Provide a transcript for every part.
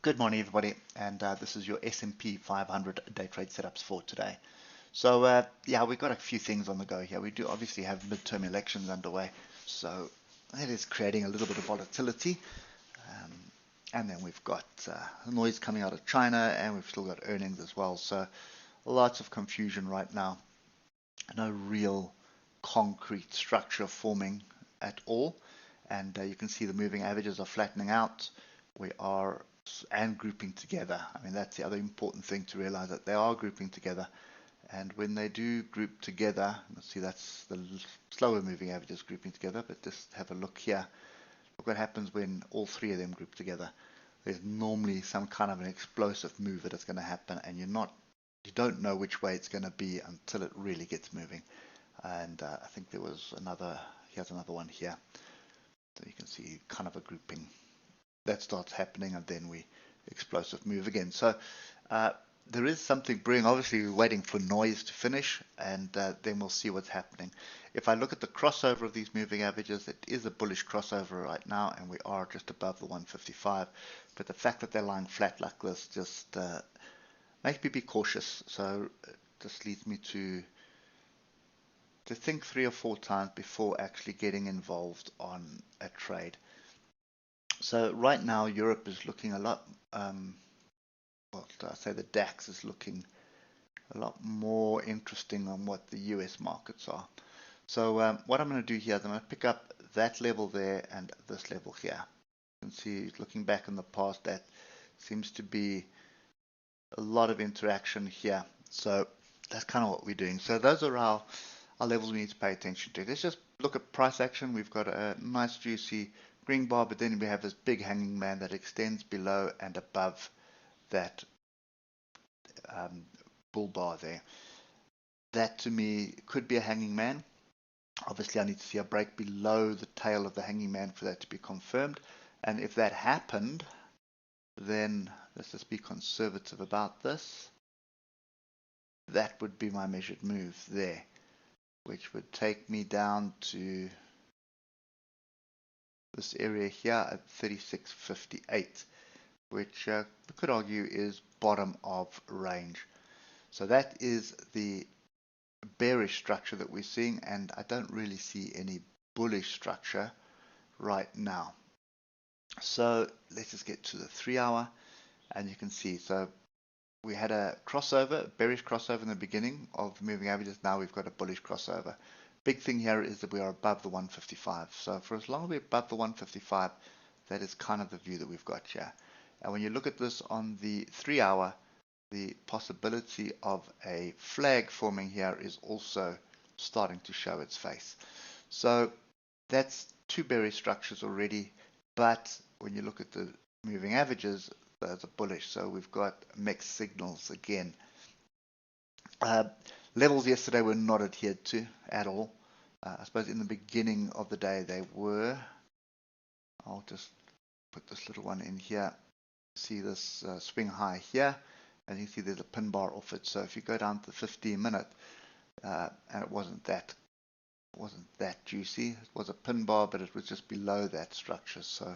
Good morning, everybody, and this is your S&P 500 day trade setups for today. So, yeah, we've got a few things on the go here. We do obviously have midterm elections underway, so that is creating a little bit of volatility. And then we've got noise coming out of China, and we've still got earnings as well. So, lots of confusion right now. No real concrete structure forming at all. And you can see the moving averages are flattening out. We are and grouping together. I mean, that's the other important thing to realize, that they are grouping together. And when they do group together, let's see, that's the slower moving averages grouping together, but just have a look here. Look what happens when all three of them group together. There's normally some kind of an explosive move that is going to happen, and you don't know which way it's going to be until it really gets moving. And I think there was here's another one here. So you can see kind of a grouping that starts happening, and then we explosive move again. So there is something brewing. Obviously, we're waiting for noise to finish, and then we'll see what's happening. If I look at the crossover of these moving averages, it is a bullish crossover right now, and we are just above the 155. But the fact that they're lying flat like this just makes me be cautious. So it just leads me to think 3 or 4 times before actually getting involved on a trade. So right now, Europe is looking a lot, well, I say the DAX is looking a lot more interesting than what the US markets are. So what I'm going to do here is I'm going to pick up that level there and this level here. You can see, looking back in the past, that seems to be a lot of interaction here. So that's kind of what we're doing. So those are our levels we need to pay attention to. Let's just look at price action. We've got a nice juicy green bar, but then we have this big hanging man that extends below and above that bull bar there. That to me could be a hanging man. Obviously, I need to see a break below the tail of the hanging man for that to be confirmed. And if that happened, then let's just be conservative about this. That would be my measured move there, which would take me down to this area here at 36.58, which we could argue is bottom of range. So that is the bearish structure that we're seeing, and I don't really see any bullish structure right now. So let's just get to the 3 hour, and you can see, so we had a crossover, bearish crossover in the beginning of the moving averages. Now we've got a bullish crossover. Big thing here is that we are above the 155. So for as long as we're above the 155, that is kind of the view that we've got here. And when you look at this on the 3 hour, the possibility of a flag forming here is also starting to show its face. So that's 2 bearish structures already, but when you look at the moving averages, those are bullish. So we've got mixed signals again. Levels yesterday were not adhered to at all. I suppose in the beginning of the day they were. I'll just put this little one in here. See this swing high here, and you see there's a pin bar off it. So if you go down to the 15-minute, and it wasn't that juicy. It was a pin bar, but it was just below that structure. So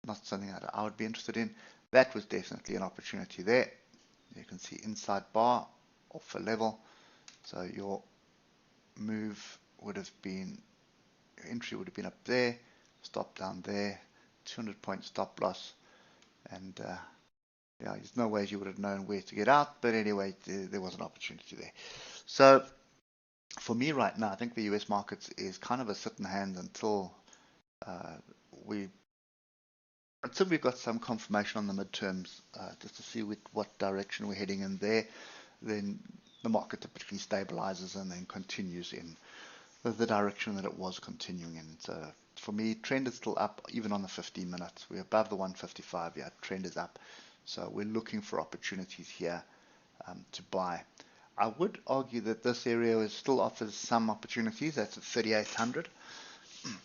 not something that I would be interested in. That was definitely an opportunity there. You can see inside bar off a level. So your move would have been, your entry would have been up there, stop down there, 200-point stop loss, and yeah, there's no ways you would have known where to get out, but anyway, there was an opportunity there. So for me right now, I think the US markets is kind of a sit in hand until we've got some confirmation on the midterms, just to see what direction we're heading in there. Then the market typically stabilizes and then continues in the direction that it was continuing in. So for me, trend is still up, even on the 15 minutes. We're above the 155. Yeah, trend is up. So we're looking for opportunities here to buy. I would argue that this area still offers some opportunities. That's at 3,800.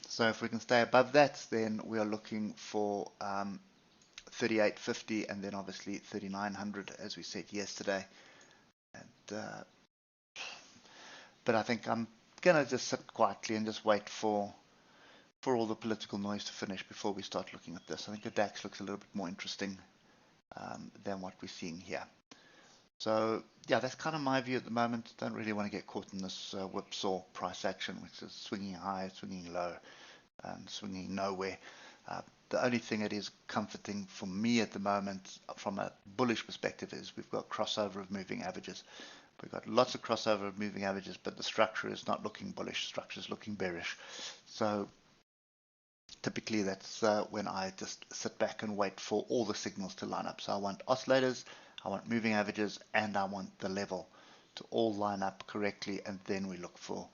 So if we can stay above that, then we are looking for 3850, and then obviously 3,900, as we said yesterday. And but I think I'm gonna just sit quietly and just wait for all the political noise to finish before we start looking at this. I think the DAX looks a little bit more interesting than what we're seeing here. So yeah, that's kind of my view at the moment. Don't really want to get caught in this whipsaw price action, which is swinging high, swinging low, and swinging nowhere. The only thing that is comforting for me at the moment from a bullish perspective is we've got crossover of moving averages. We've got lots of crossover of moving averages, but the structure is not looking bullish. Structure is looking bearish. So typically that's when I just sit back and wait for all the signals to line up. So I want oscillators, I want moving averages, and I want the level to all line up correctly, and then we look for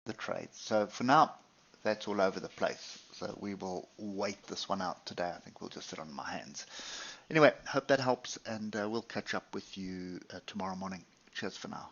the trades. So for now, that's all over the place. So we will wait this one out today. I think we'll just sit on my hands. Anyway, hope that helps, and we'll catch up with you tomorrow morning. Cheers for now.